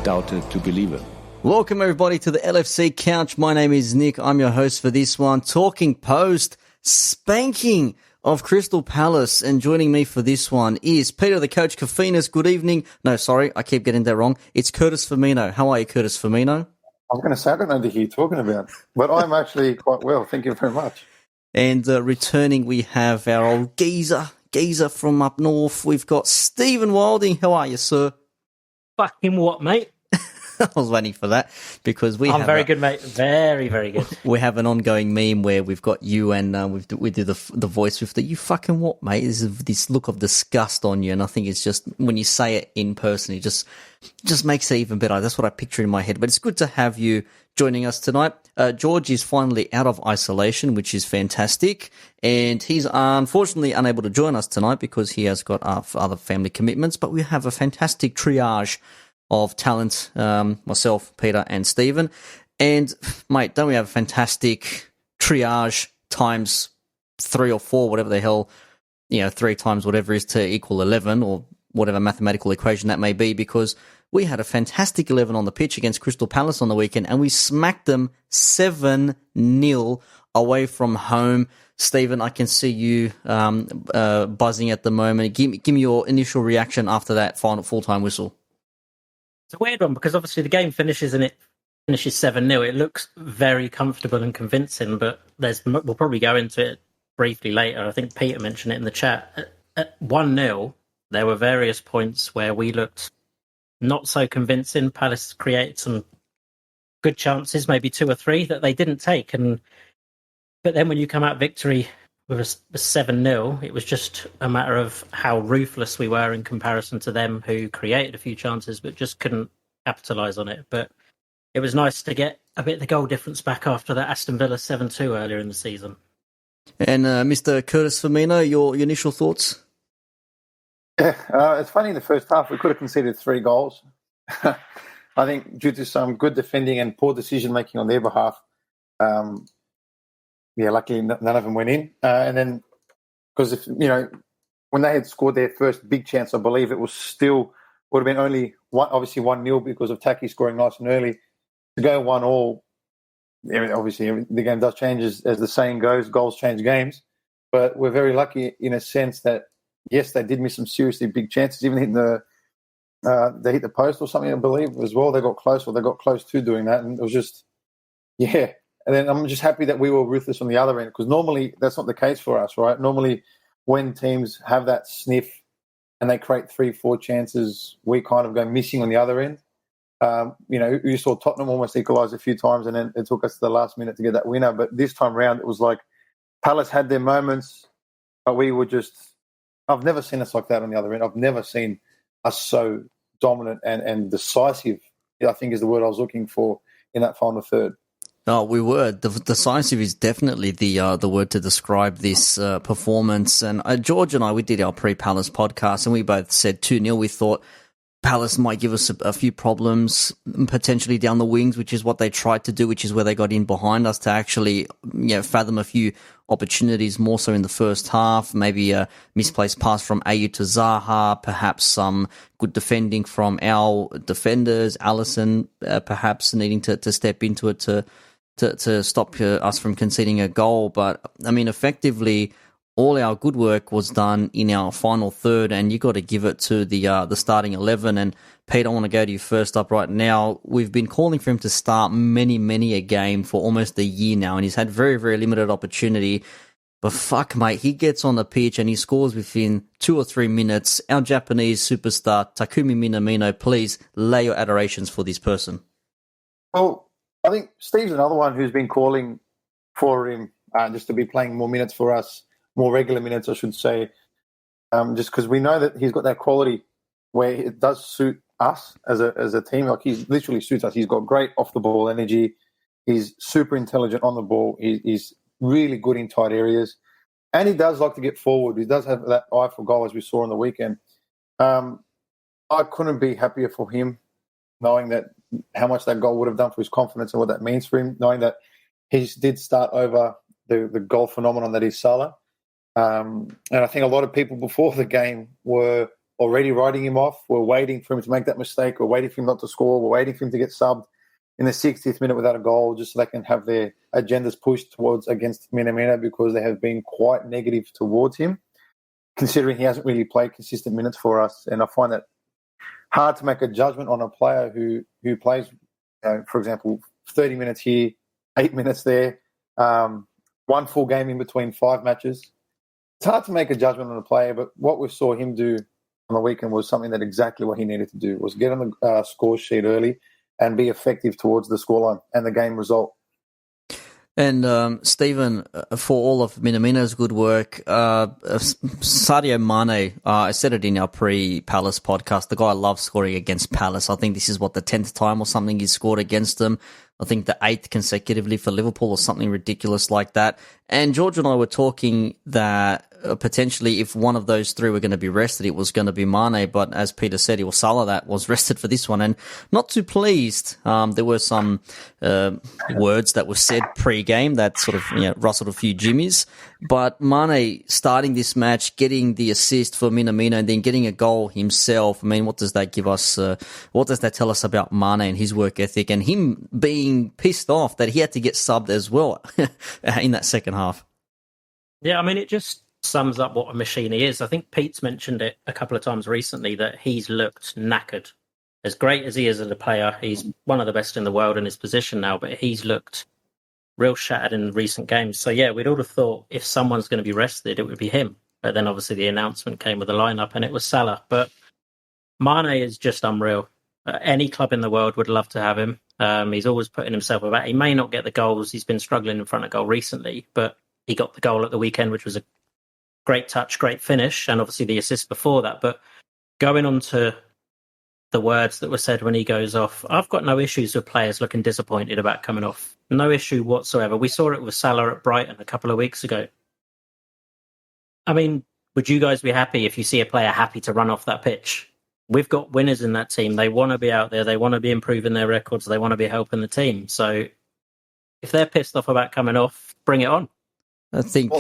doubted to believe it. Welcome everybody to the LFC Couch. My name is Nick. I'm your host for this one. Talking post spanking of Crystal Palace, and joining me for this one is Peter the Coach Kofinas. Good evening. No, sorry, I keep getting that wrong. It's Curtis Firmino. How are you, Curtis Firmino? I was going to say, I don't know who you're talking about, but I'm actually quite well. Thank you very much. And returning, we have our old geezer from up north. We've got Stephen Wilding. How are you, sir? Fucking what, mate? I was waiting for that because I'm very good, mate. Very, very good. We have an ongoing meme where we've got you and we do the voice with the "you fucking what, mate." There's this look of disgust on you, and I think it's just when you say it in person, it just makes it even better. That's what I picture in my head. But it's good to have you joining us tonight. George is finally out of isolation, which is fantastic, and he's unfortunately unable to join us tonight because he has got other family commitments. But we have a fantastic triage of talent, myself, Peter, and Stephen. And, mate, don't we have a fantastic triage times 3 or 4, whatever the hell, 3 times whatever is to equal 11, or whatever mathematical equation that may be, because we had a fantastic 11 on the pitch against Crystal Palace on the weekend, and we smacked them 7-0 away from home. Stephen, I can see you buzzing at the moment. Give me your initial reaction after that final full-time whistle. It's a weird one because obviously the game finishes 7-0. It looks very comfortable and convincing, but we'll probably go into it briefly later. I think Peter mentioned it in the chat. At 1-0, there were various points where we looked not so convincing. Palace created some good chances, maybe 2 or 3 that they didn't take. But then when you come out victory with a 7-0, it was just a matter of how ruthless we were in comparison to them, who created a few chances but just couldn't capitalise on it. But it was nice to get a bit of the goal difference back after that Aston Villa 7-2 earlier in the season. And Mr. Curtis Firmino, your initial thoughts? Yeah, it's funny, in the first half we could have conceded 3 goals. I think due to some good defending and poor decision-making on their behalf. Luckily none of them went in. And then, because when they had scored their first big chance, I believe it would have been only obviously 1-0 because of Taki scoring nice and early. To go 1-1, obviously the game does change, as the saying goes, goals change games. But we're very lucky in a sense that, yes, they did miss some seriously big chances, even hitting they hit the post or something, I believe, as well. They got close to doing that. And it was just, yeah. And then I'm just happy that we were ruthless on the other end, because normally that's not the case for us, right? Normally when teams have that sniff and they create 3-4 chances, we kind of go missing on the other end. You saw Tottenham almost equalise a few times, and then it took us to the last minute to get that winner. But this time round, it was like Palace had their moments, but we were just... I've never seen us like that on the other end. I've never seen us so dominant and decisive, I think is the word I was looking for in that final third. Oh, we were. Decisive is definitely the word to describe this performance. And George and I, we did our pre-Palace podcast, and we both said 2-0. We thought Palace might give us a few problems, potentially down the wings, which is what they tried to do, which is where they got in behind us to actually fathom a few opportunities, more so in the first half. Maybe a misplaced pass from Ayew to Zaha, perhaps some good defending from our defenders, Alisson perhaps needing to step into it to stop us from conceding a goal. But, I mean, effectively, all our good work was done in our final third, and you got to give it to the starting 11. And, Pete, I want to go to you first up right now. We've been calling for him to start many a game for almost a year now, and he's had very, very limited opportunity. But fuck, mate, he gets on the pitch and he scores within 2 or 3 minutes. Our Japanese superstar, Takumi Minamino, please lay your adorations for this person. Well, I think Steve's another one who's been calling for him just to be playing more minutes for us, more regular minutes, I should say, just because we know that he's got that quality where it does suit us as a team. Like, he literally suits us. He's got great off-the-ball energy. He's super intelligent on the ball. He's really good in tight areas. And he does like to get forward. He does have that eye for goal, as we saw on the weekend. I couldn't be happier for him, knowing that how much that goal would have done for his confidence and what that means for him, knowing that he did start over the goal phenomenon that is Salah. And I think a lot of people before the game were already writing him off. We're waiting for him to make that mistake. We're waiting for him not to score. We're waiting for him to get subbed in the 60th minute without a goal, just so they can have their agendas pushed towards against Minamino, because they have been quite negative towards him, considering he hasn't really played consistent minutes for us. And I find that hard to make a judgment on a player who plays, for example, 30 minutes here, 8 minutes there, one full game in between 5 matches. It's hard to make a judgment on a player, but what we saw him do on the weekend was something that exactly what he needed to do, was get on the score sheet early and be effective towards the scoreline and the game result. And Stephen, for all of Minamino's good work, Sadio Mane, I said it in our pre-Palace podcast, the guy loves scoring against Palace. I think this is, the 10th time or something he's scored against them. I think the 8th consecutively for Liverpool or something ridiculous like that. And George and I were talking that potentially if one of those three were going to be rested, it was going to be Mane. But as Peter said, it was Salah that was rested for this one. And not too pleased. There were some words that were said pre-game that sort of rustled a few jimmies. But Mane starting this match, getting the assist for Minamino and then getting a goal himself. I mean, what does that give us? What does that tell us about Mane and his work ethic and him being pissed off that he had to get subbed as well in that second half? Yeah, I mean, it just sums up what a machine he is. I think Pete's mentioned it a couple of times recently that he's looked knackered. As great as he is as a player, he's one of the best in the world in his position now, but he's looked real shattered in recent games. So yeah, we'd all have thought if someone's going to be rested, it would be him. But then obviously the announcement came with the lineup and it was Salah. But Mane is just unreal. Any club in the world would love to have him. He's always putting himself about. He may not get the goals. He's been struggling in front of goal recently, but he got the goal at the weekend, which was a great touch, great finish, and obviously the assist before that. But going on to the words that were said when he goes off, I've got no issues with players looking disappointed about coming off. No issue whatsoever. We saw it with Salah at Brighton a couple of weeks ago. I mean, would you guys be happy if you see a player happy to run off that pitch? We've got winners in that team. They want to be out there. They want to be improving their records. They want to be helping the team. So if they're pissed off about coming off, bring it on. I think,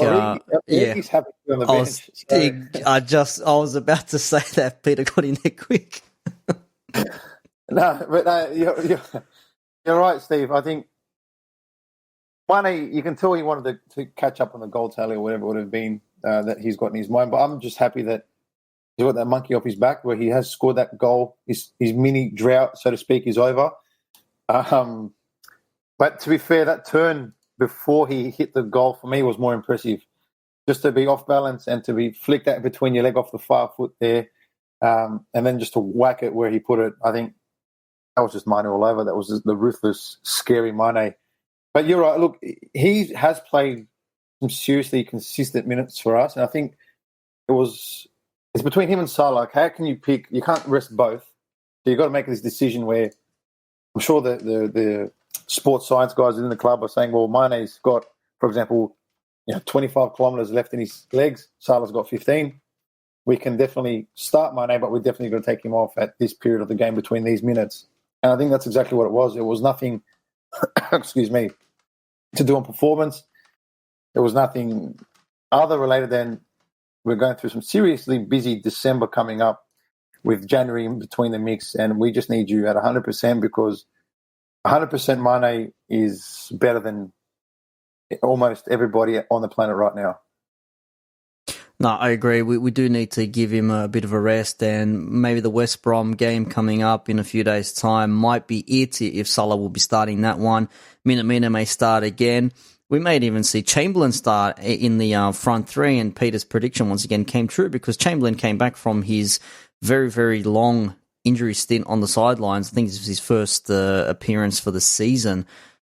he's happy to be on the bench. I was about to say that Peter got in there quick. You're right, Steve. I think Mane, you can tell he wanted to catch up on the goal tally or whatever it would have been that he's got in his mind. But I'm just happy that he's got that monkey off his back where he has scored that goal. His mini drought, so to speak, is over. But to be fair, that turn before he hit the goal for me was more impressive. Just to be off balance and to be flicked out between your leg off the far foot there, and then just to whack it where he put it. I think that was just Mane all over. That was just the ruthless, scary Mane. But you're right. Look, he has played some seriously consistent minutes for us, and I think it's between him and Salah. How can you pick? You can't rest both. So you've got to make this decision where I'm sure the sports science guys within the club are saying, well, Mane's got, for example, 25 kilometres left in his legs. Salah's got 15. We can definitely start Mane, but we're definitely going to take him off at this period of the game between these minutes. And I think that's exactly what it was. It was nothing, excuse me, to do on performance. There was nothing other related than we're going through some seriously busy December coming up with January in between the mix, and we just need you at 100% because 100% Mane is better than almost everybody on the planet right now. No, I agree. We do need to give him a bit of a rest, and maybe the West Brom game coming up in a few days' time might be it if Salah will be starting that one. Minamino may start again. We may even see Chamberlain start in the front three, and Peter's prediction once again came true because Chamberlain came back from his very, very long injury stint on the sidelines. I think this was his first appearance for the season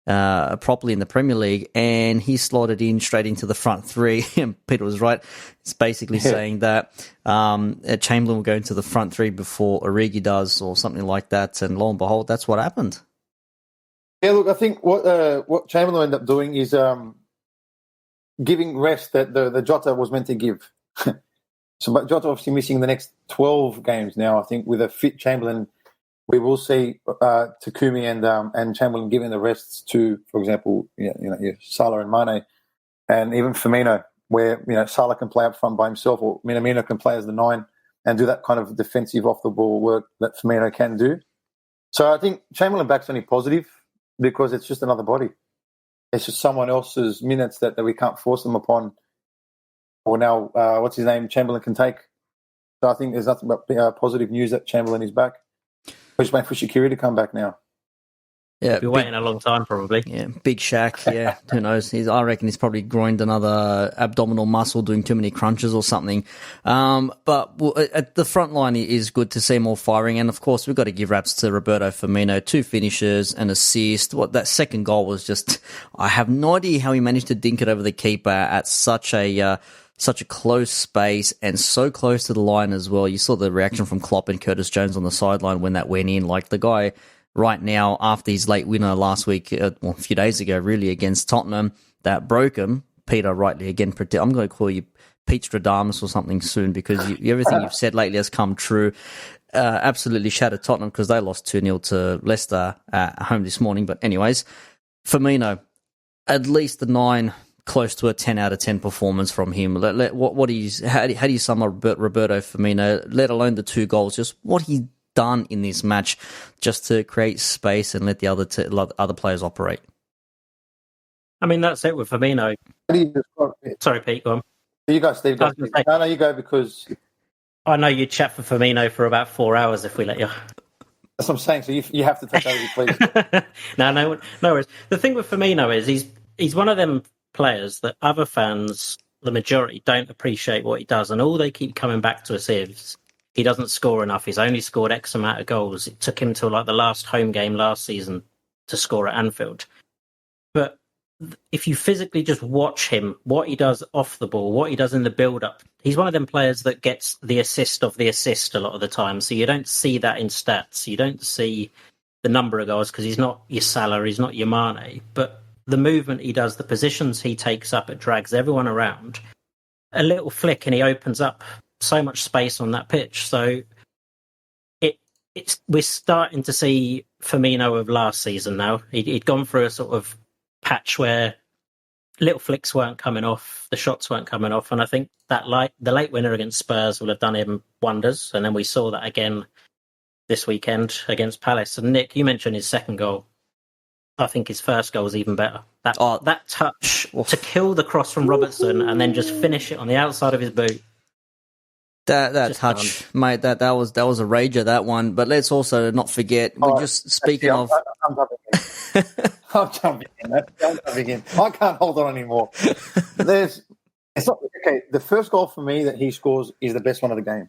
properly in the Premier League, and he slotted in straight into the front three. And Peter was right. It's basically saying that Chamberlain will go into the front three before Origi does or something like that, and lo and behold, that's what happened. Yeah, look, I think what Chamberlain ended up doing is giving rest that the Jota was meant to give. So, but Jota obviously missing the next 12 games now. I think with a fit Chamberlain, we will see Takumi and Chamberlain giving the rests to, for example, Salah and Mane, and even Firmino, where Salah can play up front by himself, or Minamino can play as the 9. and do that kind of defensive off-the-ball work that Firmino can do. So I think Chamberlain back's only positive because it's just another body. It's just someone else's minutes that we can't force them upon. Or now, what's his name? Chamberlain can take. So I think there's nothing but positive news that Chamberlain is back. We're just waiting for Shaqiri to come back now. Yeah, We'll be waiting a long time, probably. Yeah, Big Shaq, yeah, who knows? I reckon he's probably groined another abdominal muscle doing too many crunches or something. But at the front line is good to see more firing. And, of course, we've got to give raps to Roberto Firmino. 2 finishes, an assist. That second goal was just... I have no idea how he managed to dink it over the keeper at such a close space and so close to the line as well. You saw the reaction from Klopp and Curtis Jones on the sideline when that went in. Like, the guy... right now, after his late winner last week, a few days ago, really, against Tottenham, that broke him. Peter rightly again, I'm going to call you Pete Stradamus or something soon because everything you've said lately has come true. Absolutely shattered Tottenham because they lost 2-0 to Leicester at home this morning. But anyways, Firmino, at least a 9, close to a 10 out of 10 performance from him. How do you sum up Roberto Firmino, let alone the 2 goals, just what he done in this match just to create space and let the other players operate? I mean, that's it with Firmino. Sorry, Pete, go on. You go, Steve. Go. No, you go because... I know you'd chat for Firmino for about 4 hours if we let you. That's what I'm saying, so you have to take over, please. No worries. The thing with Firmino is he's one of them players that other fans, the majority, don't appreciate what he does, and all they keep coming back to us is he doesn't score enough. He's only scored X amount of goals. It took him till like the last home game last season to score at Anfield. But if you physically just watch him, what he does off the ball, what he does in the build-up, he's one of them players that gets the assist of the assist a lot of the time. So you don't see that in stats. You don't see the number of goals because he's not your Salah, he's not your Mane. But the movement he does, the positions he takes up, it drags everyone around. A little flick and he opens up so much space on that pitch. So we're starting to see Firmino of last season now. He'd gone through a sort of patch where little flicks weren't coming off, the shots weren't coming off, and I think that the late winner against Spurs will have done him wonders. And then we saw that again this weekend against Palace. And Nick, you mentioned his second goal. I think his first goal was even better. That touch to kill the cross from Robertson and then just finish it on the outside of his boot. That touch, mate, that was a rager, that one. But let's also not forget, we're just speaking of... I'm jumping in. I can't hold on anymore. The first goal for me that he scores is the best one of the game.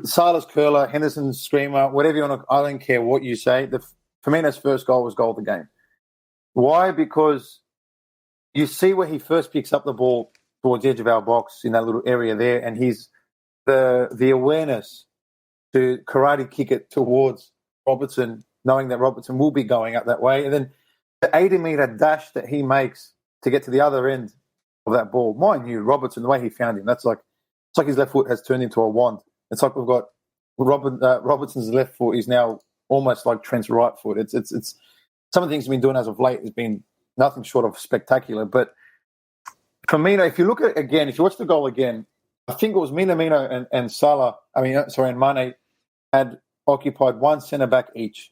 Salah's curler, Henderson's screamer, whatever you want to... I don't care what you say. Firmino's first goal was goal of the game. Why? Because you see where he first picks up the ball towards the edge of our box in that little area there, and he's the awareness to karate kick it towards Robertson, knowing that Robertson will be going up that way, and then the 80-metre dash that he makes to get to the other end of that ball. Mind you, Robertson, the way he found him, it's like his left foot has turned into a wand. It's like we've got Robertson's left foot is now almost like Trent's right foot. It's some of the things he's been doing as of late has been nothing short of spectacular, but Firmino, if you look at again, if you watch the goal again, I think it was Minamino and Salah, and Mane had occupied one centre-back each.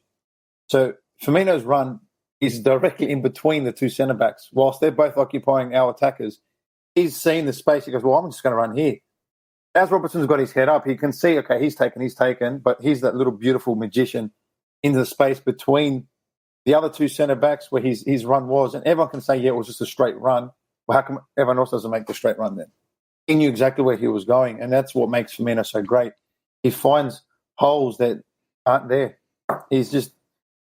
So Firmino's run is directly in between the two centre-backs. Whilst they're both occupying our attackers, he's seen the space. He goes, well, I'm just going to run here. As Robertson's got his head up, he can see, okay, he's taken, but he's that little beautiful magician into the space between the other two centre-backs where his run was. And everyone can say, yeah, it was just a straight run. Well, how come everyone else doesn't make the straight run then? He knew exactly where he was going, and that's what makes Firmino so great. He finds holes that aren't there. He's just...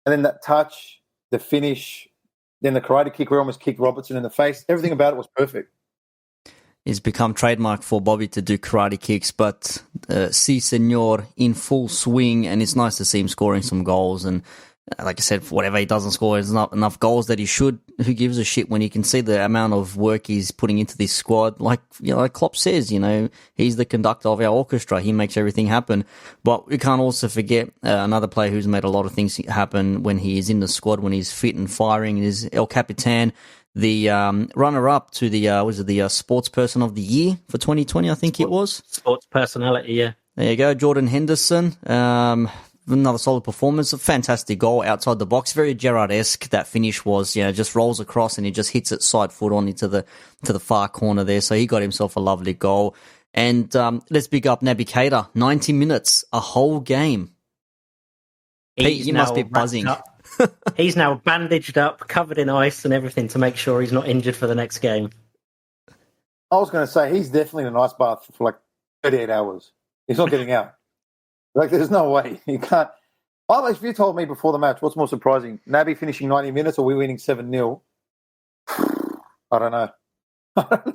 And then that touch, the finish, then the karate kick where he almost kicked Robertson in the face, everything about it was perfect. It's become trademark for Bobby to do karate kicks, but si senor in full swing, and it's nice to see him scoring some goals. And like I said, whatever he doesn't score, there's not enough goals that he should. Who gives a shit when you can see the amount of work he's putting into this squad? Like Klopp says, he's the conductor of our orchestra. He makes everything happen. But we can't also forget another player who's made a lot of things happen when he is in the squad, when he's fit and firing, is El Capitan, the runner-up to the Sports Person of the Year for 2020, I think it was. Sports personality, yeah. There you go, Jordan Henderson. Another solid performance, a fantastic goal outside the box, very Gerrard-esque. That finish was, just rolls across and he just hits it side foot on into the far corner there. So he got himself a lovely goal. And let's big up Naby Keita, 90 minutes, a whole game. Pete, you must be buzzing. He's now bandaged up, covered in ice and everything to make sure he's not injured for the next game. I was going to say, he's definitely in an ice bath for like 38 hours. He's not getting out. Like, there's no way. He can't. If you told me before the match, what's more surprising? Naby finishing 90 minutes or we winning 7-0? I don't know. I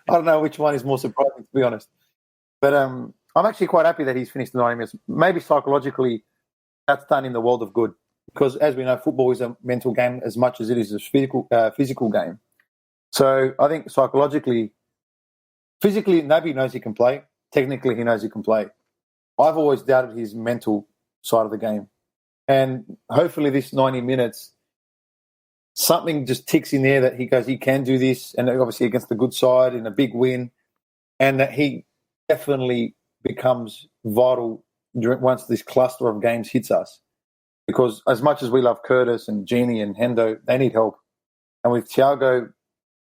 don't know which one is more surprising, to be honest. But I'm actually quite happy that he's finished the 90 minutes. Maybe psychologically, that's done in the world of good. Because as we know, football is a mental game as much as it is a physical game. So I think physically, Naby knows he can play. Technically, he knows he can play. I've always doubted his mental side of the game. And hopefully this 90 minutes, something just ticks in there that he goes, he can do this, and obviously against the good side in a big win, and that he definitely becomes vital once this cluster of games hits us. Because as much as we love Curtis and Genie and Hendo, they need help. And with Thiago,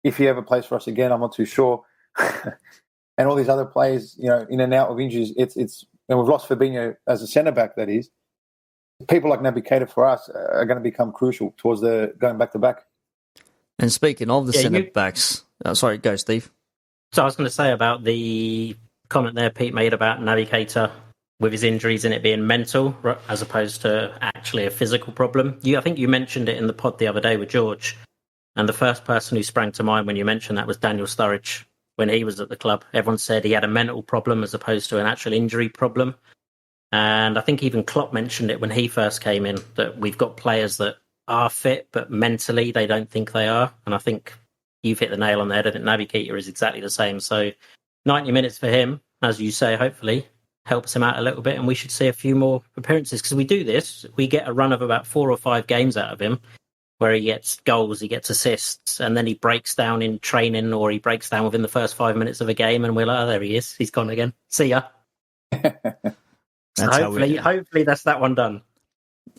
if he ever plays for us again, I'm not too sure. And all these other players, in and out of injuries, and we've lost Fabinho as a centre-back, that is. People like Naby Keita for us are going to become crucial towards the going back-to-back. And speaking of the centre-backs... sorry, go, Steve. So I was going to say about the comment there Pete made about Naby Keita with his injuries and it being mental as opposed to actually a physical problem. I think you mentioned it in the pod the other day with George, and the first person who sprang to mind when you mentioned that was Daniel Sturridge. When he was at the club, everyone said he had a mental problem as opposed to an actual injury problem. And I think even Klopp mentioned it when he first came in, that we've got players that are fit, but mentally they don't think they are. And I think you've hit the nail on the head. I think Naby Keita is exactly the same. So 90 minutes for him, as you say, hopefully helps him out a little bit. And we should see a few more appearances because we do this. We get a run of about 4 or 5 games out of him, where he gets goals, he gets assists, and then he breaks down in training or he breaks down within the first 5 minutes of a game and we're like, oh, there he is. He's gone again. See ya. So hopefully that's that one done.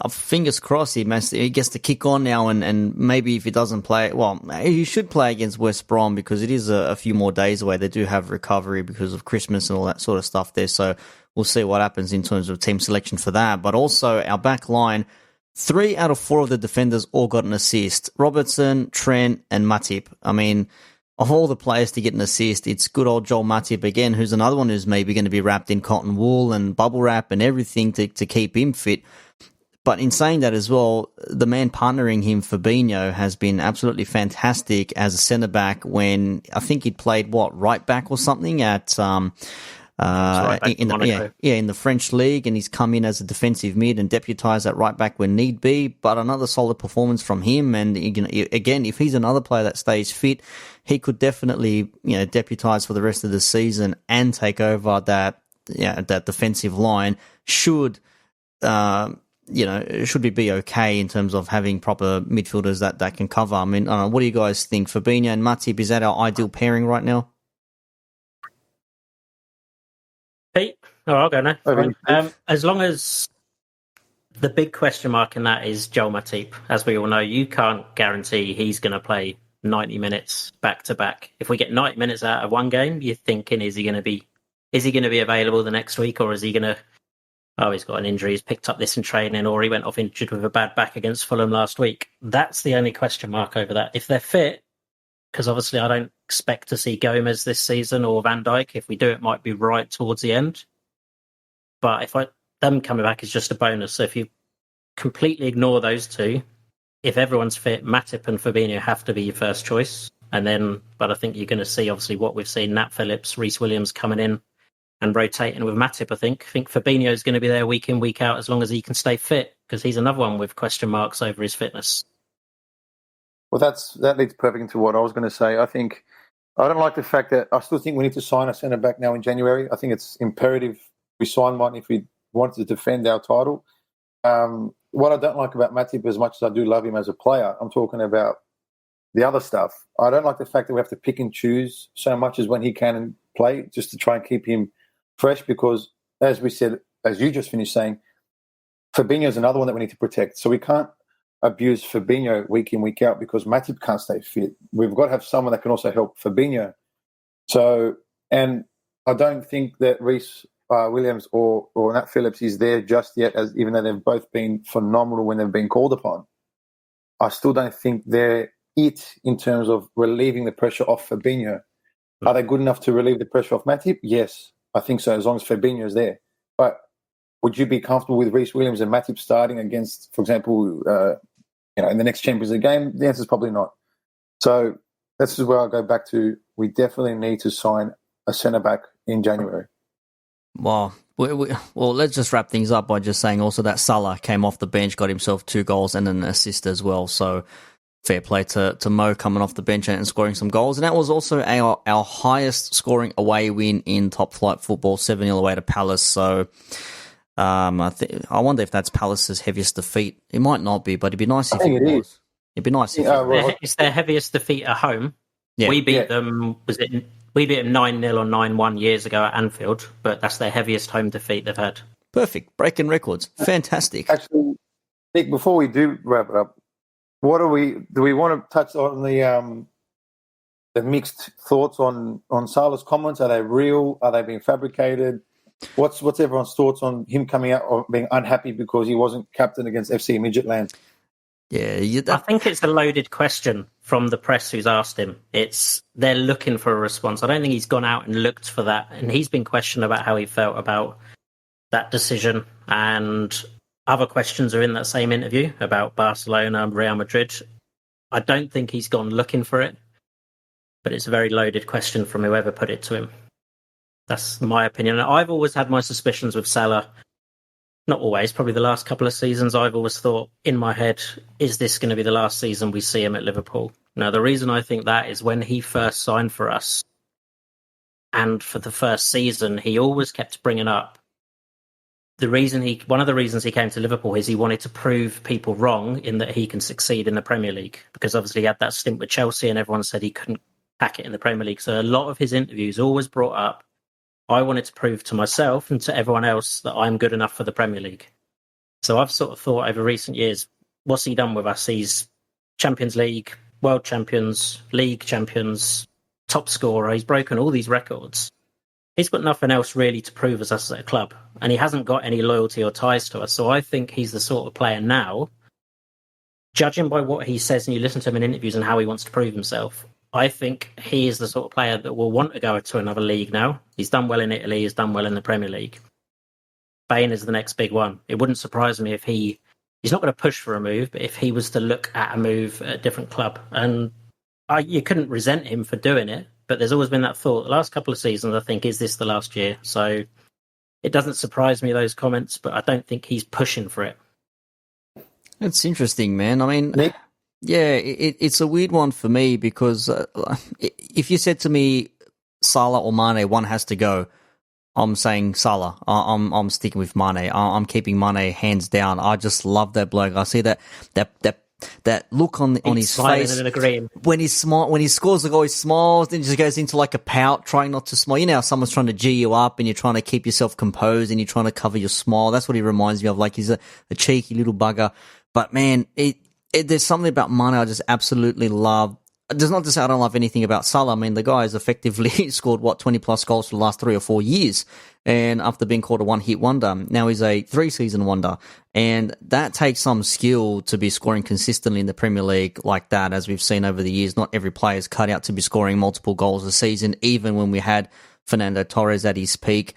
Fingers crossed he gets to kick on now and maybe if he doesn't play, well, he should play against West Brom because it is a few more days away. They do have recovery because of Christmas and all that sort of stuff there. So we'll see what happens in terms of team selection for that. But also our back line, 3 out of 4 of the defenders all got an assist. Robertson, Trent, and Matip. I mean, of all the players to get an assist, it's good old Joel Matip again, who's another one who's maybe going to be wrapped in cotton wool and bubble wrap and everything to keep him fit. But in saying that as well, the man partnering him, Fabinho, has been absolutely fantastic as a centre-back when I think he'd played, right back or something at... in the French league, and he's come in as a defensive mid and deputised at right back when need be. But another solid performance from him, and again, if he's another player that stays fit, he could definitely deputise for the rest of the season and take over that defensive line. Should be okay in terms of having proper midfielders that can cover. I mean, what do you guys think? Fabinho and Matip, is that our ideal pairing right now? Pete? I'll go now. As long as the big question mark in that is Joel Matip. As we all know, you can't guarantee he's going to play 90 minutes back to back. If we get 90 minutes out of one game, you're thinking, is he going to be available the next week, or is he going to, he's got an injury, he's picked up this in training, or he went off injured with a bad back against Fulham last week? That's the only question mark over that. If they're fit, because obviously I don't expect to see Gomez this season or Van Dijk. If we do, it might be right towards the end. But them coming back is just a bonus. So if you completely ignore those two, if everyone's fit, Matip and Fabinho have to be your first choice. But I think you're going to see obviously what we've seen, Nat Phillips, Reece Williams coming in and rotating with Matip. I think Fabinho is going to be there week in, week out as long as he can stay fit, because he's another one with question marks over his fitness. Well, that leads perfect into what I was going to say. I don't like the fact that I still think we need to sign a centre-back now in January. I think it's imperative we sign one if we want to defend our title. What I don't like about Matip, as much as I do love him as a player, I'm talking about the other stuff. I don't like the fact that we have to pick and choose so much as when he can play, just to try and keep him fresh, because, as we said, as you just finished saying, Fabinho is another one that we need to protect. So we can't abuse Fabinho week in, week out, because Matip can't stay fit. We've got to have someone that can also help Fabinho. So, and I don't think that Reece Williams or Nat Phillips is there just yet, as even though they've both been phenomenal when they've been called upon. I still don't think they're it in terms of relieving the pressure off Fabinho. Are they good enough to relieve the pressure off Matip? Yes, I think so, as long as Fabinho is there. But would you be comfortable with Reece Williams and Matip starting against, for example, in the next Champions League game? The answer is probably not. So this is where I go back to, we definitely need to sign a centre-back in January. Well, let's just wrap things up by just saying also that Salah came off the bench, got himself 2 goals and an assist as well. So fair play to Mo coming off the bench and scoring some goals. And that was also our highest scoring away win in top flight football, 7-0 away to Palace. So I wonder if that's Palace's heaviest defeat. It might not be, but it'd be nice if it was. It'd be nice if it was. It's their heaviest defeat at home. Yeah. We beat them, we beat them 9-0 or 9-1 years ago at Anfield, but that's their heaviest home defeat they've had. Perfect. Breaking records. Fantastic. Actually, Nick, before we do wrap it up, do we want to touch on the mixed thoughts on Salah's comments? Are they real? Are they being fabricated? What's everyone's thoughts on him coming out or being unhappy because he wasn't captain against FC Midgetland? Yeah, I think it's a loaded question from the press who's asked him. They're looking for a response. I don't think he's gone out and looked for that. And he's been questioned about how he felt about that decision. And other questions are in that same interview about Barcelona and Real Madrid. I don't think he's gone looking for it, but it's a very loaded question from whoever put it to him. That's my opinion. I've always had my suspicions with Salah. Not always, probably the last couple of seasons, I've always thought in my head, is this going to be the last season we see him at Liverpool? Now, the reason I think that is when he first signed for us, and for the first season, he always kept bringing up one of the reasons he came to Liverpool is he wanted to prove people wrong in that he can succeed in the Premier League, because obviously he had that stint with Chelsea and everyone said he couldn't hack it in the Premier League. So a lot of his interviews always brought up, I wanted to prove to myself and to everyone else that I'm good enough for the Premier League. So I've sort of thought over recent years, what's he done with us? He's Champions League, World Champions, League Champions, top scorer. He's broken all these records. He's got nothing else really to prove as us at a club. And he hasn't got any loyalty or ties to us. So I think he's the sort of player now, judging by what he says and you listen to him in interviews and how he wants to prove himself, I think he is the sort of player that will want to go to another league now. He's done well in Italy. He's done well in the Premier League. Spain is the next big one. It wouldn't surprise me if he's not going to push for a move, but if he was to look at a move at a different club. And you couldn't resent him for doing it, but there's always been that thought. The last couple of seasons, I think, is this the last year? So it doesn't surprise me, those comments, but I don't think he's pushing for it. It's interesting, man. I mean... Nick? Yeah, it's a weird one for me because if you said to me Salah or Mane, one has to go, I'm saying Salah. I'm sticking with Mane. I'm keeping Mane hands down. I just love that bloke. I see that look on his face when he scores the goal. He smiles, then just goes into like a pout, trying not to smile. You know how someone's trying to G you up and you're trying to keep yourself composed and you're trying to cover your smile. That's what he reminds me of. Like he's a cheeky little bugger. But man, there's something about Mane I just absolutely love. There's not to say I don't love anything about Salah. I mean, the guy has effectively scored, 20-plus goals for the last 3 or 4 years. And after being called a one-hit wonder, now he's a 3-season wonder. And that takes some skill to be scoring consistently in the Premier League like that, as we've seen over the years. Not every player is cut out to be scoring multiple goals a season, even when we had Fernando Torres at his peak.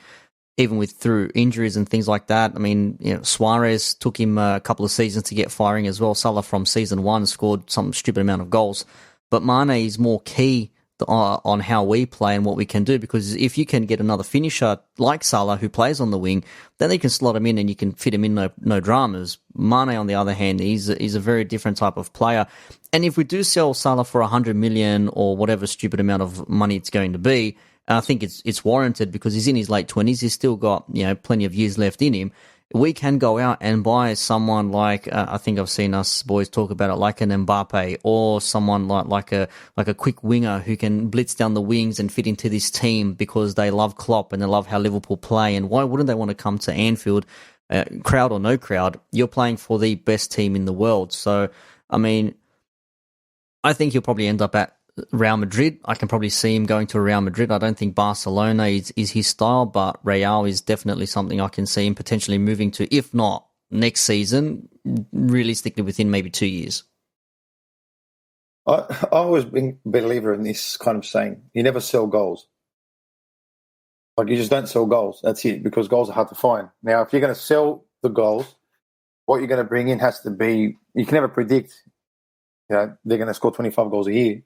Even through injuries and things like that. I mean, Suarez took him a couple of seasons to get firing as well. Salah from season 1 scored some stupid amount of goals. But Mane is more key on how we play and what we can do, because if you can get another finisher like Salah who plays on the wing, then they can slot him in and you can fit him in, no dramas. Mane, on the other hand, he's a very different type of player. And if we do sell Salah for 100 million or whatever stupid amount of money it's going to be, I think it's warranted because he's in his late 20s. He's still got plenty of years left in him. we can go out and buy someone like I think I've seen us boys talk about it, like an Mbappe or someone like a quick winger who can blitz down the wings and fit into this team because they love Klopp and they love how Liverpool play. And why wouldn't they want to come to Anfield, crowd or no crowd? You're playing for the best team in the world. So, I mean, I think he'll probably end up at Real Madrid. I can probably see him going to Real Madrid. I don't think Barcelona is his style, but Real is definitely something I can see him potentially moving to, if not next season, realistically within maybe 2 years. I've always been a believer in this kind of saying, you never sell goals. Like, you just don't sell goals. That's it, because goals are hard to find. Now, if you're going to sell the goals, what you're going to bring in has to be, you can never predict, they're going to score 25 goals a year.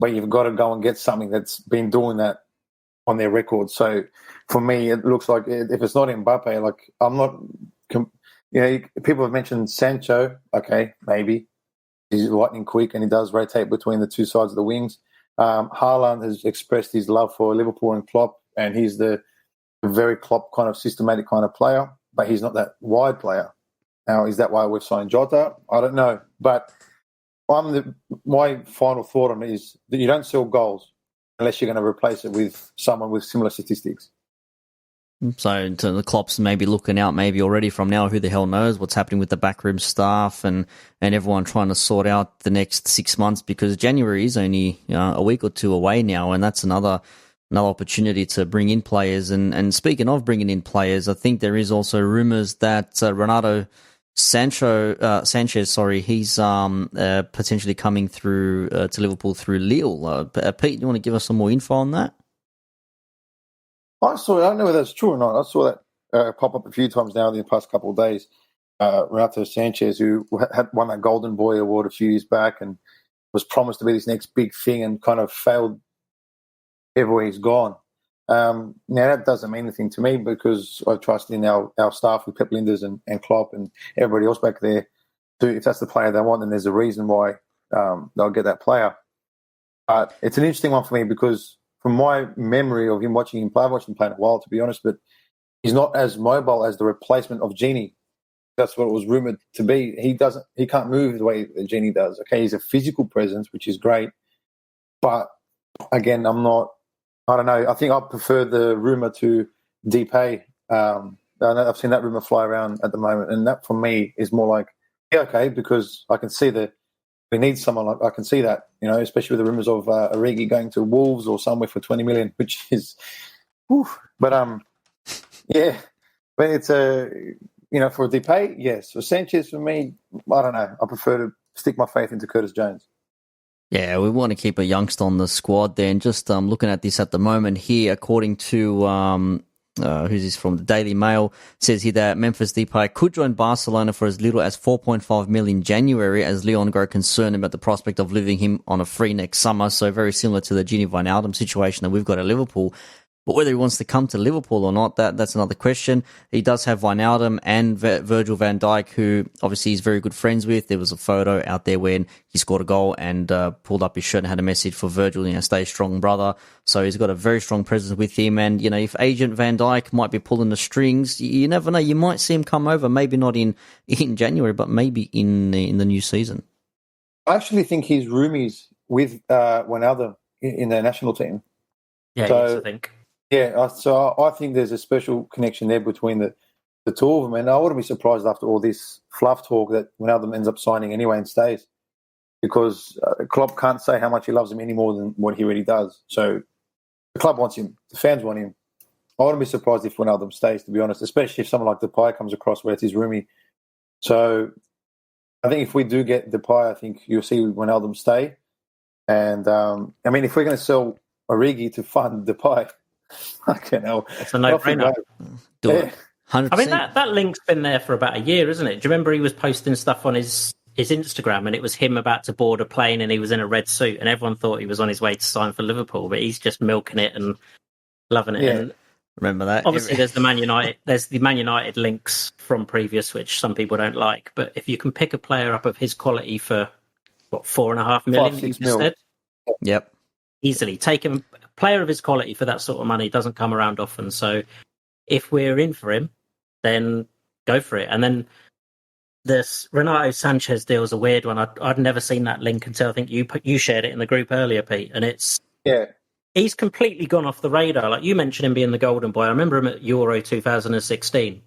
But you've got to go and get something that's been doing that on their record. So for me, it looks like if it's not Mbappe, like I'm not, people have mentioned Sancho. Okay, maybe he's lightning quick and he does rotate between the two sides of the wings. Haaland has expressed his love for Liverpool and Klopp, and he's the very Klopp kind of systematic kind of player, but he's not that wide player. Now, is that why we've signed Jota? I don't know, but my final thought on it is that you don't sell goals unless you're going to replace it with someone with similar statistics. So the Klopp's maybe looking out maybe already from now, who the hell knows what's happening with the backroom staff and everyone trying to sort out the next 6 months, because January is only a week or two away now, and that's another opportunity to bring in players. And speaking of bringing in players, I think there is also rumours that Renato Sanchez, he's potentially coming through to Liverpool through Lille. Pete, do you want to give us some more info on that? I don't know whether that's true or not. I saw that pop up a few times now in the past couple of days. Renato Sanchez, who had won that Golden Boy award a few years back and was promised to be this next big thing and kind of failed everywhere he's gone. Now, that doesn't mean anything to me because I trust in our staff with Pep Linders and Klopp and everybody else back there. If that's the player they want, then there's a reason why they'll get that player. But it's an interesting one for me because from my memory of watching him play, I've watched him play in a while, to be honest, but he's not as mobile as the replacement of Gini. That's what it was rumoured to be. He can't move the way that Gini does. Okay, he's a physical presence, which is great. But again, I don't know. I think I prefer the rumour to Depay. I've seen that rumour fly around at the moment, and that for me is more like, yeah, okay, because I can see that we need someone like, I can see that, especially with the rumours of Origi going to Wolves or somewhere for 20 million, which is, whew. But yeah, but it's for Depay, yes. For Sanchez, for me, I don't know. I prefer to stick my faith into Curtis Jones. Yeah, we want to keep a youngster on the squad there. And just looking at this at the moment here, according to who's this from? The Daily Mail, says here that Memphis Depay could join Barcelona for as little as 4.5 million in January, as Lyon grow concerned about the prospect of leaving him on a free next summer. So very similar to the Gini Wijnaldum situation that we've got at Liverpool. But whether he wants to come to Liverpool or not, that's another question. He does have Wijnaldum and Virgil van Dijk, who obviously he's very good friends with. There was a photo out there when he scored a goal and pulled up his shirt and had a message for Virgil, stay strong, brother. So he's got a very strong presence with him. And, if Agent Van Dijk might be pulling the strings, you never know. You might see him come over, maybe not in January, but maybe in the new season. I actually think he's roomies with Wijnaldum in the national team. Yeah, yes, I think. Yeah, so I think there's a special connection there between the two of them, and I wouldn't be surprised after all this fluff talk that Wijnaldum ends up signing anyway and stays, because Klopp can't say how much he loves him any more than what he really does. So the club wants him, the fans want him. I wouldn't be surprised if Wijnaldum stays, to be honest, especially if someone like Depay comes across where it's his roomie. So I think if we do get Depay, I think you'll see Wijnaldum stay. And if we're going to sell Origi to fund Depay, okay, no, it's a no-brainer. Do it. 100%. I mean, that link's been there for about a year, isn't it? Do you remember he was posting stuff on his Instagram, and it was him about to board a plane, and he was in a red suit, and everyone thought he was on his way to sign for Liverpool, but he's just milking it and loving it. Yeah. And remember that? obviously, there's the Man United links from previous, which some people don't like. But if you can pick a player up of his quality for $4.5 million, 6 mil. said, Yep. easily take him. A player of his quality for that sort of money doesn't come around often. So if we're in for him, then go for it. And then this Renato Sanchez deal is a weird one. I'd never seen that link until I think you shared it in the group earlier, Pete. And he's completely gone off the radar. Like you mentioned him being the golden boy. I remember him at Euro 2016.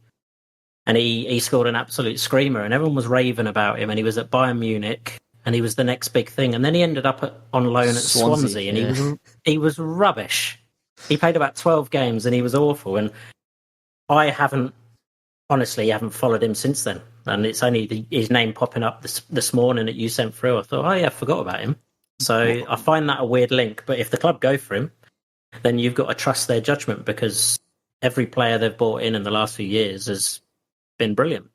And he scored an absolute screamer, and everyone was raving about him. And he was at Bayern Munich, and he was the next big thing. And then he ended up on loan at Swansea, and he was rubbish. He played about 12 games, and he was awful. And I haven't followed him since then. And it's only his name popping up this morning that you sent through. I thought, oh yeah, I forgot about him. So I find that a weird link. But if the club go for him, then you've got to trust their judgment, because every player they've bought in the last few years has been brilliant.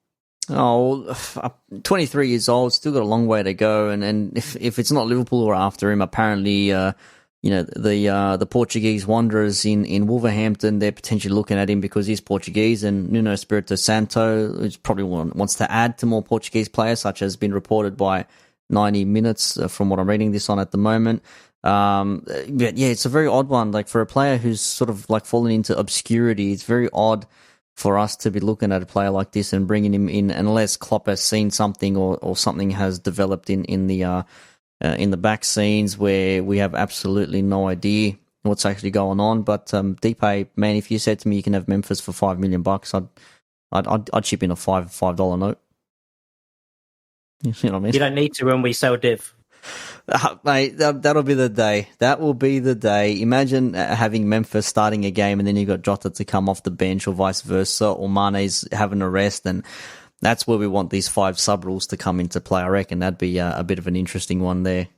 23 years old, still got a long way to go. And if it's not Liverpool who are after him, apparently, the Portuguese Wanderers in Wolverhampton, they're potentially looking at him because he's Portuguese, and Nuno Espirito Santo is probably wants to add to more Portuguese players, such as been reported by 90 Minutes from what I'm reading this on at the moment. But yeah, it's a very odd one. Like for a player who's sort of like fallen into obscurity, it's very odd for us to be looking at a player like this and bringing him in, unless Klopp has seen something or something has developed in the back scenes where we have absolutely no idea what's actually going on. But Deepa, man, if you said to me you can have Memphis for $5 million, I'd chip in a $5 note. You know what I mean? You don't need to when we sell Div. Mate, that'll be the day. That will be the day. Imagine having Memphis starting a game and then you've got Jota to come off the bench or vice versa, or Mane's having a rest, and that's where we want these 5 sub-rules to come into play. I reckon that'd be a bit of an interesting one there.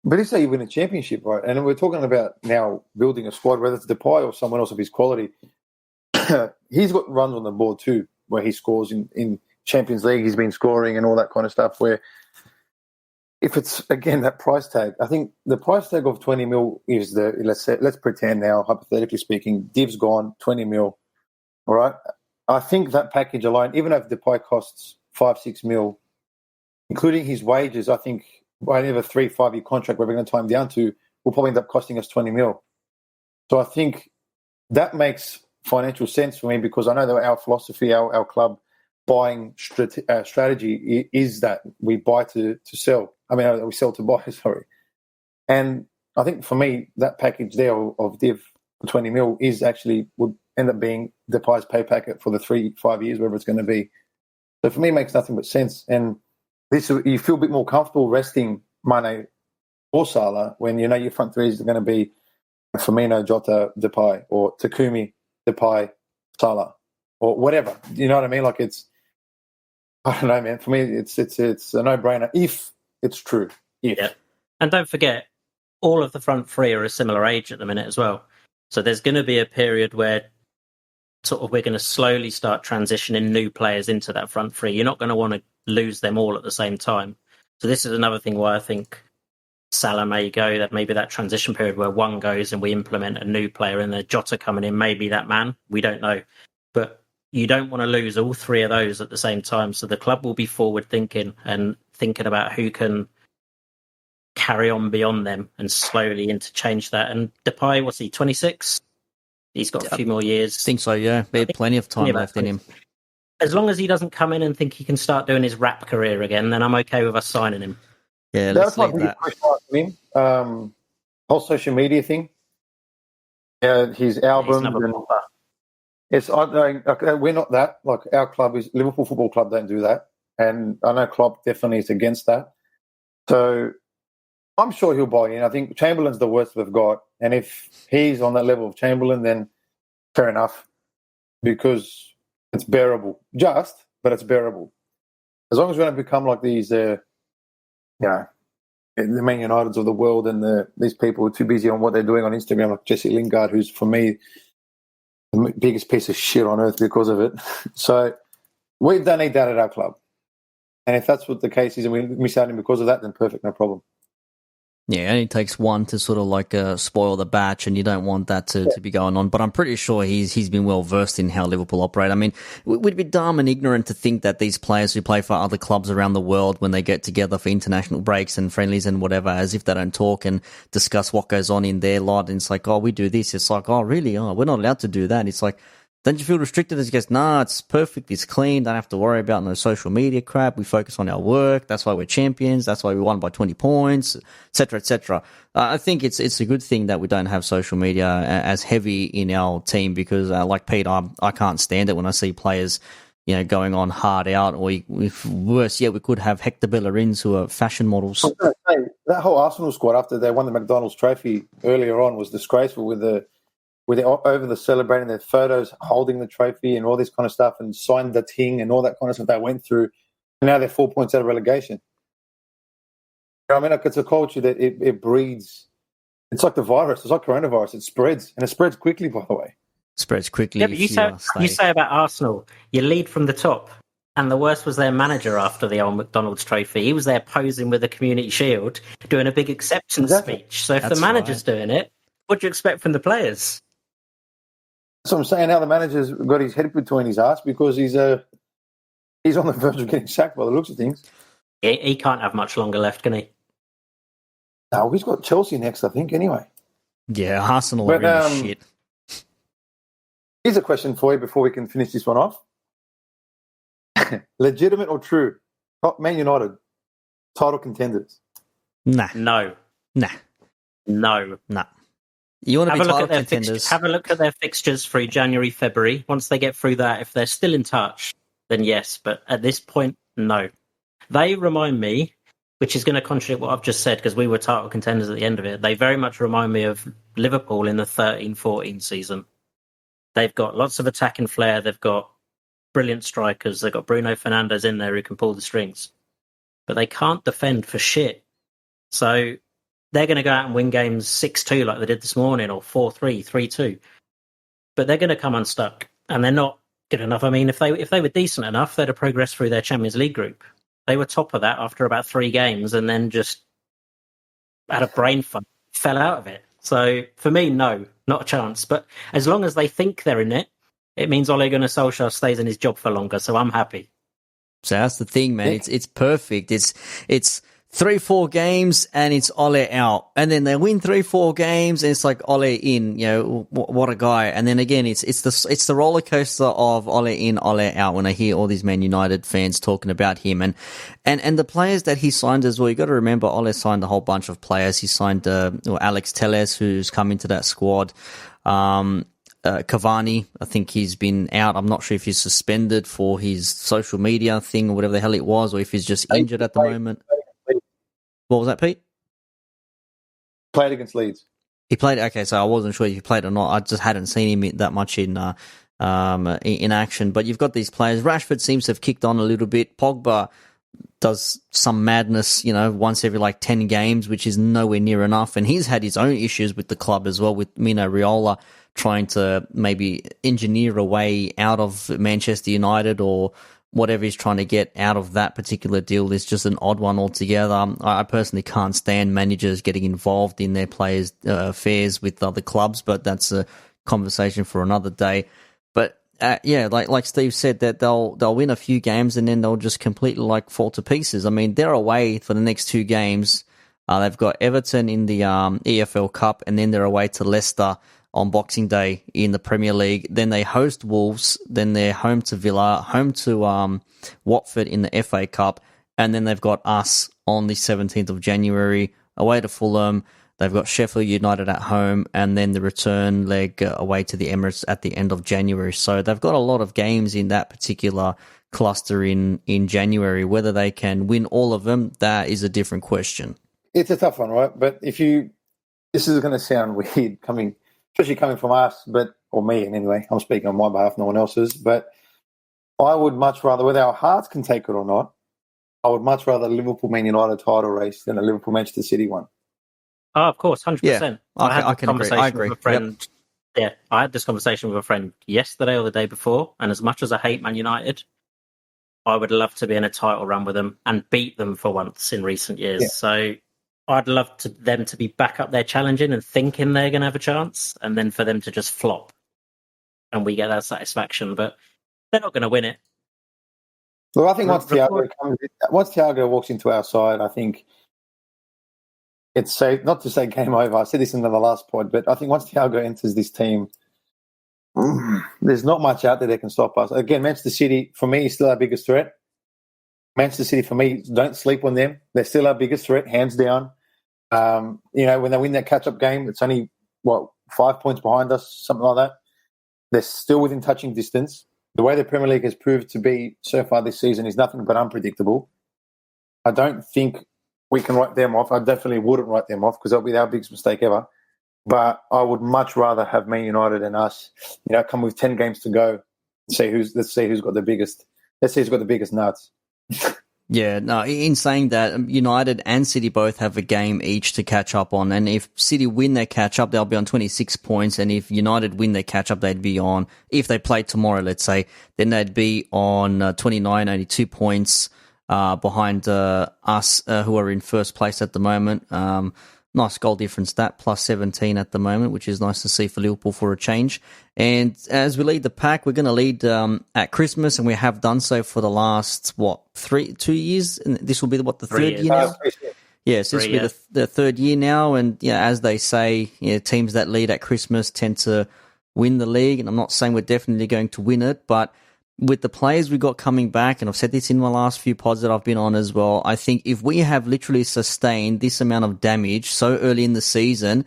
But it's how you win a championship, right? And we're talking about now building a squad, whether it's Depay or someone else of his quality. He's got runs on the board too, where he scores in Champions League. He's been scoring and all that kind of stuff, where if it's, again, that price tag, I think the price tag of 20 mil is let's pretend now, hypothetically speaking, Div's gone, 20 mil, all right? I think that package alone, even if Depay costs 5-6 mil, including his wages, I think by another 3-5 year contract we're going to time down to, will probably end up costing us 20 mil. So I think that makes financial sense for me, because I know that our philosophy, our club buying strategy is that we buy to sell. I mean, we sell to buy, sorry. And I think for me, that package there of Div for 20 mil is actually would end up being Depay's pay packet for the 3-5 years, wherever it's going to be. So for me, it makes nothing but sense. And this, you feel a bit more comfortable resting Mane or Salah when you know your front three is going to be Firmino, Jota, Depay, or Takumi, Depay, Salah, or whatever. You know what I mean? Like it's, I don't know, man. For me, it's a no-brainer if it's true. Yeah. And don't forget, all of the front three are a similar age at the minute as well. So there's going to be a period where sort of we're going to slowly start transitioning new players into that front three. You're not going to want to lose them all at the same time. So this is another thing why I think Salah may go, that maybe that transition period where one goes and we implement a new player and the Jota coming in, maybe that man. We don't know. But you don't want to lose all three of those at the same time. So the club will be forward thinking and thinking about who can carry on beyond them and slowly interchange that. And Depay, what's he, 26? He's got a few more years. I think so, yeah. There's plenty of time left in him. As long as he doesn't come in and think he can start doing his rap career again, then I'm okay with us signing him. Yeah, let's leave that. Whole social media thing. His album. We're not that. Like our club is Liverpool Football Club. Don't do that, and I know Klopp definitely is against that. So I'm sure he'll buy in. I think Chamberlain's the worst we've got, and if he's on that level of Chamberlain, then fair enough, because it's bearable. But it's bearable. As long as we don't become like these, the Man Uniteds of the world, and these people are too busy on what they're doing on Instagram, like Jesse Lingard, who's for me the biggest piece of shit on earth because of it. So we don't need that at our club. And if that's what the case is and we miss out on him because of that, then perfect, no problem. Yeah, it only takes one to sort of like spoil the batch, and you don't want that to be going on. But I'm pretty sure he's been well versed in how Liverpool operate. I mean, we'd be dumb and ignorant to think that these players who play for other clubs around the world, when they get together for international breaks and friendlies and whatever, as if they don't talk and discuss what goes on in their lot. And it's like, oh, we do this. It's like, oh, really? Oh, we're not allowed to do that. It's like, Don't you feel restricted? As he goes, nah, it's perfect, it's clean, don't have to worry about no social media crap, we focus on our work, that's why we're champions, that's why we won by 20 points, etc., etc. I think it's a good thing that we don't have social media as heavy in our team because, like Pete, I can't stand it when I see players, going on hard out, or if worse yet, we could have Hector Bellerins who are fashion models. That whole Arsenal squad after they won the McDonald's trophy earlier on was disgraceful with the over the celebrating their photos, holding the trophy and all this kind of stuff, and signed the ting and all that kind of stuff they went through. And now they're 4 points out of relegation. I mean, like, it's a culture that it breeds. It's like the virus. It's like coronavirus. It spreads, and it spreads quickly, by the way. Spreads quickly. Yeah, but you say about Arsenal, you lead from the top. And the worst was their manager after the old McDonald's trophy. He was there posing with a community shield, doing a big acceptance speech. So if the manager's doing it, what do you expect from the players? So I'm saying now the manager's got his head between his ass because he's on the verge of getting sacked by the looks of things. He can't have much longer left, can he? No, he's got Chelsea next, I think, anyway. Yeah, Arsenal are in shit. Here's a question for you before we can finish this one off. Legitimate or true? Man United, title contenders? Nah. No. Nah. No. Nah. You want to be title contenders? Have a look at their fixtures through January, February. Once they get through that, if they're still in touch, then yes. But at this point, no. They remind me, which is going to contradict what I've just said, because we were title contenders at the end of it. They very much remind me of Liverpool in the 13-14 season. They've got lots of attacking flair. They've got brilliant strikers. They've got Bruno Fernandes in there who can pull the strings. But they can't defend for shit. So they're going to go out and win games 6-2 like they did this morning, or 4-3, 3-2. But they're going to come unstuck, and they're not good enough. I mean, if they were decent enough, they'd have progressed through their Champions League group. They were top of that after about 3 games, and then just had a brain fart, fell out of it. So for me, no, not a chance. But as long as they think they're in it, it means Ole Gunnar Solskjaer stays in his job for longer. So I'm happy. So that's the thing, man. It's perfect. It's 3-4 games and it's Ole out, and then they win 3-4 games and it's like Ole in. What a guy! And then again, it's the roller coaster of Ole in, Ole out. When I hear all these Man United fans talking about him and the players that he signed as well, you got to remember Ole signed a whole bunch of players. He signed Alex Telles, who's come into that squad. Cavani, I think he's been out. I'm not sure if he's suspended for his social media thing or whatever the hell it was, or if he's just injured at the moment. What was that, Pete? Played against Leeds. He played. Okay, so I wasn't sure if he played or not. I just hadn't seen him that much in action. But you've got these players. Rashford seems to have kicked on a little bit. Pogba does some madness, once every 10 games, which is nowhere near enough. And he's had his own issues with the club as well, with Mino Raiola trying to maybe engineer a way out of Manchester United, or whatever he's trying to get out of that particular deal is just an odd one altogether. I personally can't stand managers getting involved in their players' affairs with other clubs, but that's a conversation for another day. But like Steve said, that they'll win a few games and then they'll just completely fall to pieces. I mean, they're away for the next 2 games. They've got Everton in the EFL Cup, and then they're away to Leicester on Boxing Day in the Premier League. Then they host Wolves. Then they're home to Villa, home to Watford in the FA Cup, and then they've got us on the 17th of January away to Fulham. They've got Sheffield United at home, and then the return leg away to the Emirates at the end of January. So they've got a lot of games in that particular cluster in January. Whether they can win all of them, that is a different question. It's a tough one, right? But this is going to sound weird especially coming from us, or me, and anyway, I'm speaking on my behalf, no one else's, but I would much rather, whether our hearts can take it or not, I would much rather Liverpool Man United title race than a Liverpool Manchester City one. Oh, of course, 100%. Yeah, I can agree. I agree. With a friend. Yep. Yeah, I had this conversation with a friend yesterday or the day before, and as much as I hate Man United, I would love to be in a title run with them and beat them for once in recent years. Yeah. So I'd love them to be back up there challenging and thinking they're going to have a chance, and then for them to just flop and we get that satisfaction. But they're not going to win it. Well, I think once Thiago walks into our side, I think it's safe, not to say game over. I said this in the last pod, but I think once Thiago enters this team, There's not much out there that can stop us. Again, Manchester City, for me, is still our biggest threat. Manchester City, for me, don't sleep on them. They're still our biggest threat, hands down. When they win that catch-up game, it's only, 5 points behind us, something like that. They're still within touching distance. The way the Premier League has proved to be so far this season is nothing but unpredictable. I don't think we can write them off. I definitely wouldn't write them off because that'll be our biggest mistake ever. But I would much rather have Man United and us, come with 10 games to go. Let's see who's got the biggest. Let's see who's got the biggest nuts. Yeah, no, in saying that, United and City both have a game each to catch up on. And if City win their catch-up, they'll be on 26 points. And if United win their catch-up, they'd be on, if they played tomorrow, let's say, then they'd be on 29, only 2 points behind us, who are in first place at the moment. Nice goal difference, that plus 17 at the moment, which is nice to see for Liverpool for a change. And as we lead the pack, we're going to lead at Christmas, and we have done so for the last 2 years. And this will be the third year now. Yeah, so this will be the third year now. And as they say, teams that lead at Christmas tend to win the league. And I'm not saying we're definitely going to win it, but with the players we got coming back, and I've said this in my last few pods that I've been on as well, I think if we have literally sustained this amount of damage so early in the season,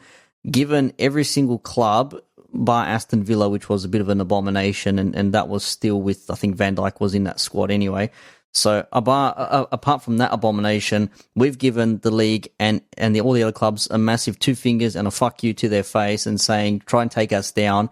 given every single club, bar Aston Villa, which was a bit of an abomination, and that was still with, I think Van Dijk was in that squad anyway. So apart from that abomination, we've given the league and all the other clubs a massive two fingers and a fuck you to their face and saying, try and take us down.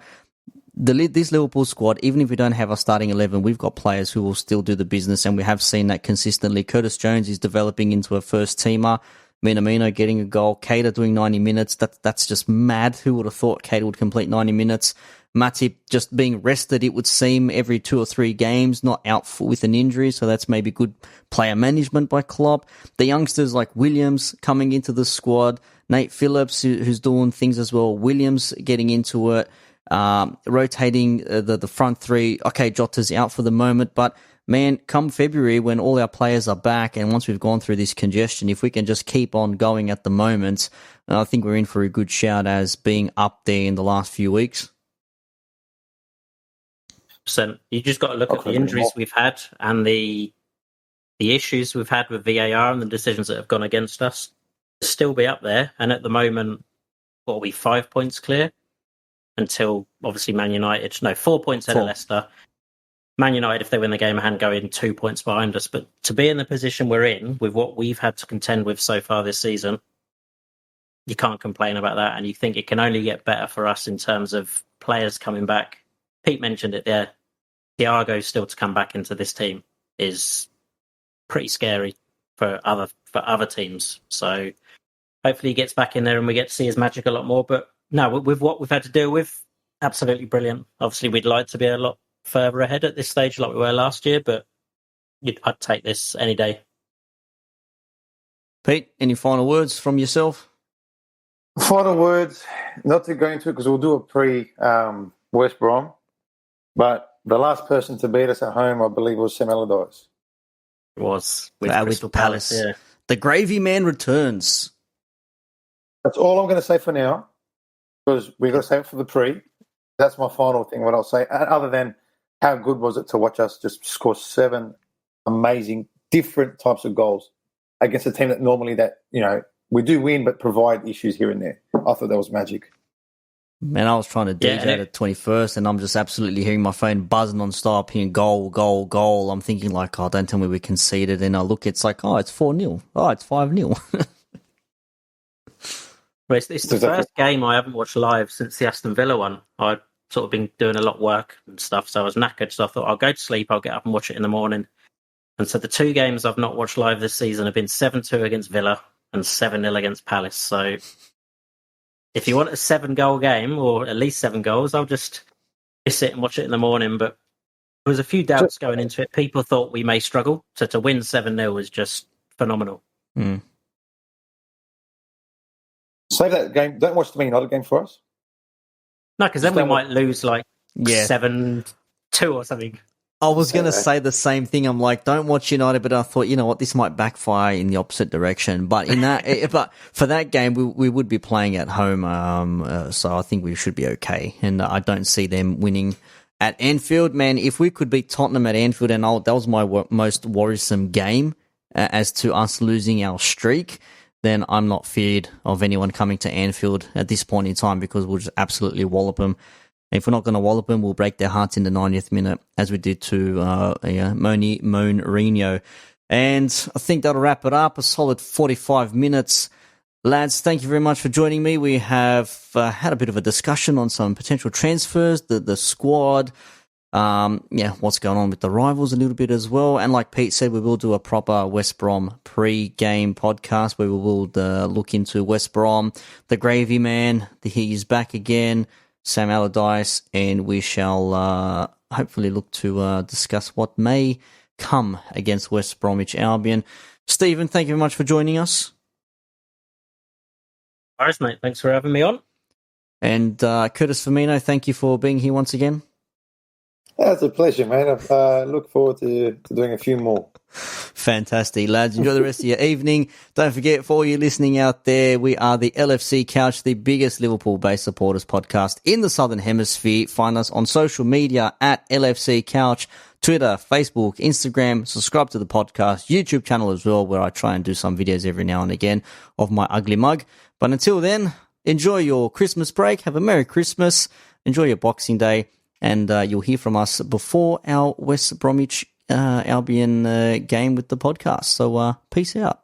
This Liverpool squad, even if we don't have our starting 11, we've got players who will still do the business, and we have seen that consistently. Curtis Jones is developing into a first teamer. Minamino getting a goal. Keita doing 90 minutes. That's just mad. Who would have thought Keita would complete 90 minutes? Matip just being rested, it would seem, every 2 or 3 games, not out with an injury, so that's maybe good player management by Klopp. The youngsters like Williams coming into the squad. Nate Phillips, who's doing things as well. Williams getting into it. Rotating the front three. Okay, Jota's out for the moment, but man, come February when all our players are back and once we've gone through this congestion, if we can just keep on going at the moment, I think we're in for a good shout as being up there in the last few weeks. You just got to look at the injuries we've had and the issues we've had with VAR and the decisions that have gone against us. Still be up there, and at the moment, what are we, 5 points clear? Until obviously 4 points ahead of Leicester. Man United, if they win the game of hand, go in 2 points behind us. But to be in the position we're in, with what we've had to contend with so far this season, you can't complain about that. And you think it can only get better for us in terms of players coming back. Pete mentioned it there. Thiago still to come back into this team is pretty scary for other teams. So hopefully he gets back in there and we get to see his magic a lot more. But no, with what we've had to deal with, absolutely brilliant. Obviously, we'd like to be a lot further ahead at this stage like we were last year, but I'd take this any day. Pete, any final words from yourself? Final words, not to go into it because we'll do a pre-West Brom, but the last person to beat us at home, I believe, was Sam Allardyce. It was with Crystal Palace. Yeah. The gravy man returns. That's all I'm going to say for now. Because we've got to save it for the pre. That's my final thing, what I'll say. Other than how good was it to watch us just score 7 amazing, different types of goals against a team that normally we do win but provide issues here and there. I thought that was magic. Man, I was trying to DJ at 21st and I'm just absolutely hearing my phone buzzing non-stop, hearing goal, goal, goal. I'm thinking like, oh, don't tell me we conceded. And I look, it's like, oh, it's 4-0. Oh, it's 5-0. It's the first game I haven't watched live since the Aston Villa one. I've sort of been doing a lot of work and stuff, so I was knackered. So I thought I'll go to sleep, I'll get up and watch it in the morning. And so the 2 games I've not watched live this season have been 7-2 against Villa and 7-0 against Palace. So if you want a 7-goal game, or at least 7 goals, I'll just sit and watch it in the morning. But there was a few doubts going into it. People thought we may struggle. So to win 7-0 was just phenomenal. Mm. Save that game. Don't watch the Man United game for us. No, because then we might lose 7-2 or something. I was going to say the same thing. I'm like, don't watch United, but I thought, you know what, this might backfire in the opposite direction. But in that, but for that game, we would be playing at home, so I think we should be okay. And I don't see them winning at Anfield. Man, if we could beat Tottenham at Anfield, and that was my most worrisome game as to us losing our streak, then I'm not feared of anyone coming to Anfield at this point in time, because we'll just absolutely wallop them. If we're not going to wallop them, we'll break their hearts in the 90th minute, as we did to Mourinho. And I think that'll wrap it up. A solid 45 minutes. Lads, thank you very much for joining me. We have had a bit of a discussion on some potential transfers, the squad, what's going on with the rivals a little bit as well. And like Pete said, we will do a proper West Brom pre-game podcast where we will look into West Brom, the Gravy Man, he's back again, Sam Allardyce, and we shall hopefully look to discuss what may come against West Bromwich Albion. Stephen, thank you very much for joining us. All right, mate. Thanks for having me on. And Curtis Firmino, thank you for being here once again. Yeah, it's a pleasure, mate. I look forward to doing a few more. Fantastic, lads. Enjoy the rest of your evening. Don't forget, for all you listening out there, we are the LFC Couch, the biggest Liverpool-based supporters podcast in the Southern Hemisphere. Find us on social media at LFC Couch, Twitter, Facebook, Instagram. Subscribe to the podcast, YouTube channel as well, where I try and do some videos every now and again of my ugly mug. But until then, enjoy your Christmas break. Have a Merry Christmas. Enjoy your Boxing Day. And you'll hear from us before our West Bromwich Albion game with the podcast. So peace out.